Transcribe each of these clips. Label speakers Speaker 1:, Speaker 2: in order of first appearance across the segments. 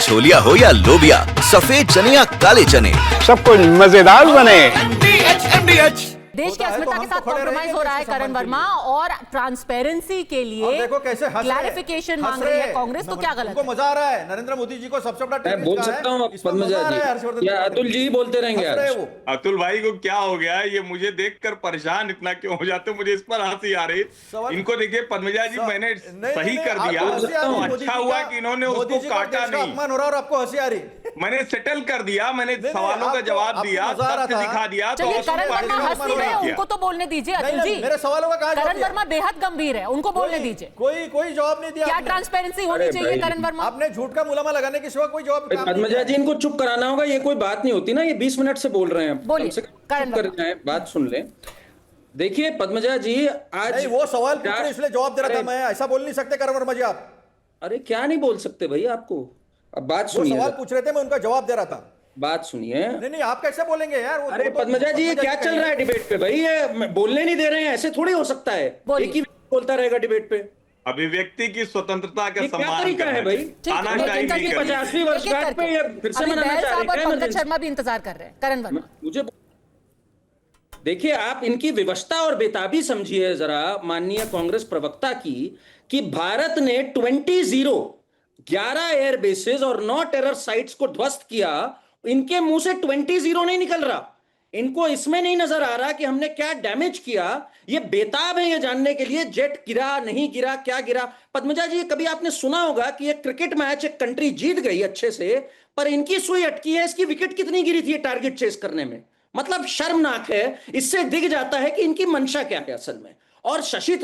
Speaker 1: छोलिया हो या लोबिया, सफेद चने या काले चने,
Speaker 2: सब कुछ मजेदार बने।
Speaker 3: देश की अस्मिता के साथ कॉम्प्रोमाइज हो रहा है करण वर्मा, और ट्रांसपेरेंसी के लिए
Speaker 4: देखो कैसे
Speaker 3: क्लैरिफिकेशन मांग रही है कांग्रेस, तो क्या गलत है?
Speaker 4: मजा आ रहा है। नरेंद्र मोदी जी को सबसे बड़ा
Speaker 5: मैं बोल सकता हूँ पद्मजा जी या अतुल जी बोलते रहेंगे आज।
Speaker 6: अतुल भाई को क्या हो गया, ये मुझे देखकर परेशान इतना क्यों हो जाते, मुझे इस पर हंसी आ रही। इनको देखिए पद्मजा जी, मैंने सही कर दिया, अच्छा हुआ कि इन्होंने उसको काटा नहीं।
Speaker 4: अपमान हो रहा और आपको हंसी आ रही।
Speaker 6: मैंने सेटल कर दिया, मैंने सवालों का जवाब दिया, तथ्य दिखा दिया।
Speaker 3: चलिए करण वर्मा हंस नहीं रहे, उनको तो बोलने दीजिए। अतुल जी,
Speaker 4: मेरे सवालों का कहां
Speaker 3: करण वर्मा बेहद गंभीर है, उनको बोलने दीजिए।
Speaker 4: कोई जवाब नहीं दिया।
Speaker 3: क्या ट्रांसपेरेंसी होनी चाहिए करण वर्मा?
Speaker 4: आपने झूठ का मुलामा लगाने के सिवा कोई जवाब
Speaker 5: पद्मजा जी, इनको चुप कराना होगा, ये कोई बात नहीं होती ना, ये 20 मिनट से बोल रहे हैं।
Speaker 3: बोलिए
Speaker 5: बात सुन ले। देखिए पद्मजा जी, आज
Speaker 4: वो सवाल पूछ रहे इसलिए जवाब दे रहा था मैं। ऐसा बोल नहीं सकते करण वर्मा जी आप।
Speaker 5: अरे क्या नहीं बोल सकते भाई आपको? अब बात सुनिए।
Speaker 4: सवाल पूछ रहे थे, मैं उनका जवाब दे रहा था।
Speaker 5: बात सुनिए।
Speaker 4: नहीं आप कैसे बोलेंगे यार?
Speaker 5: अरे पद्मजा जी, ये क्या चल रहा है डिबेट पे भाई? ये बोलने नहीं दे रहे हैं, ऐसे थोड़ी हो सकता है। एक ही बोलता रहेगा डिबेट पे।
Speaker 6: अभिव्यक्ति की स्वतंत्रता का
Speaker 5: क्या तरीका है भाई? 50वीं वर्षगांठ पे फिर से मनाना चाह रहे हैं।
Speaker 3: पंकज शर्मा भी इंतजार कर रहे हैं। करण वर्मा,
Speaker 5: मुझे देखिए, आप इनकी विवशता और बेताबी समझिए जरा, माननीय कांग्रेस प्रवक्ता की, कि भारत ने 11 एयर बेसेस और 9 टेरर साइट्स को ध्वस्त किया। इनके मुंह से 20 नहीं निकल रहा। इनको इसमें नहीं नजर आ रहा कि हमने क्या डैमेज किया। ये बेताब है ये जानने के लिए जेट गिरा नहीं गिरा, क्या गिरा। पद्मजा जी, कभी आपने सुना होगा कि एक क्रिकेट मैच एक कंट्री जीत गई अच्छे से, पर इनकी सुई अटकी है, इसकी विकेट कितनी गिरी थी टारगेट चेस करने में। मतलब शर्मनाक है। इससे दिख जाता है कि इनकी मंशा क्या है असल में। और शशि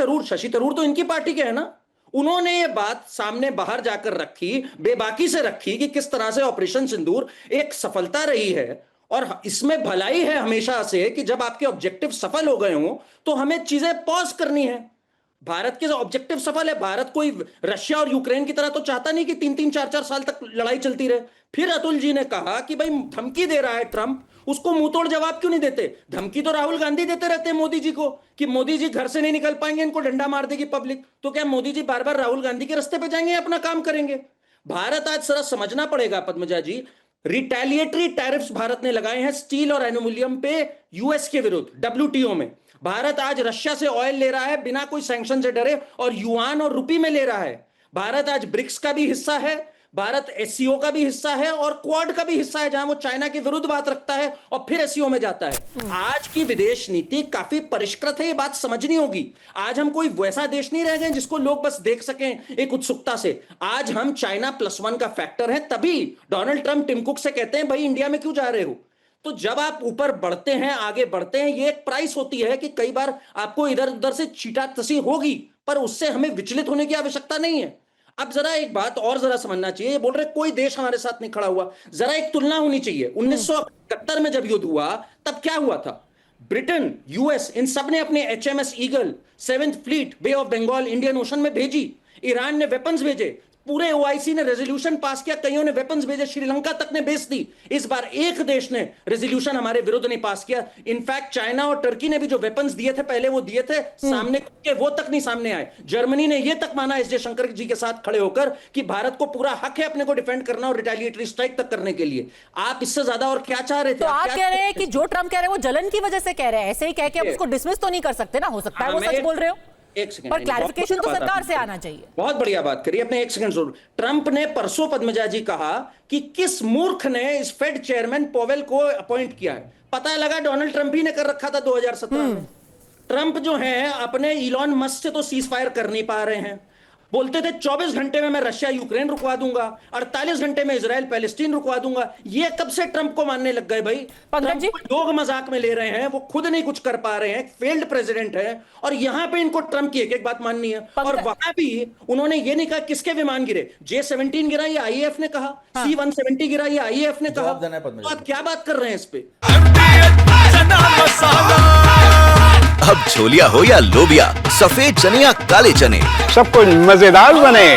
Speaker 5: थरूर तो इनकी पार्टी के है ना, उन्होंने ये बात सामने बाहर जाकर रखी, बेबाकी से रखी, कि किस तरह से ऑपरेशन सिंदूर एक सफलता रही है। और इसमें भलाई है हमेशा से कि जब आपके ऑब्जेक्टिव सफल हो गए हो तो हमें चीजें पॉज करनी है। भारत के ऑब्जेक्टिव सफल है। भारत कोई रशिया और यूक्रेन की तरह तो चाहता नहीं कि 3-3, 4-4 साल तक लड़ाई चलती रहे। फिर अतुल जी ने कहा कि भाई धमकी दे रहा है ट्रंप, उसको मुंह तोड़ जवाब क्यों नहीं देते? धमकी तो राहुल गांधी देते रहते हैं मोदी जी को कि मोदी जी घर से नहीं निकल पाएंगे, इनको डंडा मार देगी पब्लिक। तो क्या मोदी जी बार बार राहुल गांधी के रास्ते पे जाएंगे, अपना काम करेंगे? भारत आज जरा समझना पड़ेगा पद्मजा जी, रिटेलिएटरी टैरिफ्स भारत ने लगाए हैं स्टील और एल्यूमिनियम पे यूएस के विरुद्ध WTO में। भारत आज रशिया से ऑयल ले रहा है बिना कोई सैंक्शन से डरे, और युआन और रुपी में ले रहा है। भारत आज ब्रिक्स का भी हिस्सा है, भारत SCO का भी हिस्सा है, और क्वाड का भी हिस्सा है, जहां वो चाइना के विरुद्ध बात रखता है और फिर SCO में जाता है। आज की विदेश नीति काफी परिष्कृत है, ये बात समझनी होगी। आज हम कोई वैसा देश नहीं रह गए जिसको लोग बस देख सकें एक उत्सुकता से। आज हम China +1 का फैक्टर है, तभी डोनाल्ड ट्रंप टिम कुक से कहते हैं भाई इंडिया में क्यों जा रहे हो। तो जब आप ऊपर बढ़ते हैं, आगे बढ़ते हैं, ये एक प्राइस होती है कि कई बार आपको इधर उधर से छींटाकशी होगी, पर उससे हमें विचलित होने की आवश्यकता नहीं है। अब जरा एक बात और जरा समझना चाहिए, ये बोल रहे कोई देश हमारे साथ नहीं खड़ा हुआ, जरा एक तुलना होनी चाहिए। 1971 में जब युद्ध हुआ तब क्या हुआ था? ब्रिटेन, US, इन सब ने अपने HMS Eagle, 7th fleet Bay of Bengal Indian Ocean में भेजी। ईरान ने वेपन्स भेजे, पूरे OIC ने रेजोल्यूशन पास किया, कईयों ने वेपन्स भेजे, श्रीलंका तक ने भेज दी। इस बार एक देश ने रेजोल्यूशन हमारे विरुद्ध नहीं पास किया। इनफैक्ट चाइना और टर्की ने भी जो वेपन्स दिए थे पहले, वो दिए थे सामने के, वो तक नहीं सामने आए। जर्मनी ने ये तक माना S जयशंकर जी के साथ खड़े होकर कि भारत को पूरा हक है अपने को डिफेंड करना और रिटेलिएटरी स्ट्राइक तक करने के लिए। आप इससे ज्यादा और क्या चाह रहे थे?
Speaker 3: तो आप कह रहे हैं कि जो ट्रंप कह रहे हैं वो जलन की वजह से कह रहे हैं, ऐसे ही कह के आप उसको डिसमिस तो नहीं कर सकते ना। हो सकता है वो सच बोल रहे हो,
Speaker 5: एक सेकंड,
Speaker 3: पर क्लैरिफिकेशन तो सरकार से आना चाहिए।
Speaker 5: बहुत बढ़िया बात करिए अपने, एक सेकंड सुन। ट्रंप ने परसों पद्मजा जी कहा कि किस मूर्ख ने इस फेड चेयरमैन पोवेल को अपॉइंट किया है। पता लगा डोनाल्ड ट्रंप ही ने कर रखा था 2017 में। ट्रंप जो है अपने इलॉन मस्क से तो सीज फायर कर नहीं पा रहे हैं। बोलते थे 24 घंटे में मैं रशिया यूक्रेन रुकवा दूंगा, 48 घंटे में इजराइल पैलेस्टीन रुकवा दूंगा। ये कब से ट्रंप को मानने लग गए भाई?
Speaker 3: पंकज जी,
Speaker 5: लोग मजाक में ले रहे हैं, वो खुद नहीं कुछ कर पा रहे हैं, फेल्ड प्रेसिडेंट है। और यहां पे इनको ट्रंप की एक बात माननी है। और वहां भी उन्होंने ये नहीं कहा किसके विमान गिरे। J-17 गिरा, ये IAF ने कहा। C-170 गिरा, ये IAF ने कहा। तो आप क्या बात कर रहे हैं इस पे?
Speaker 1: अब छोलिया हो या लोबिया, सफेद चने या काले चने,
Speaker 2: सब कुछ मजेदार बने।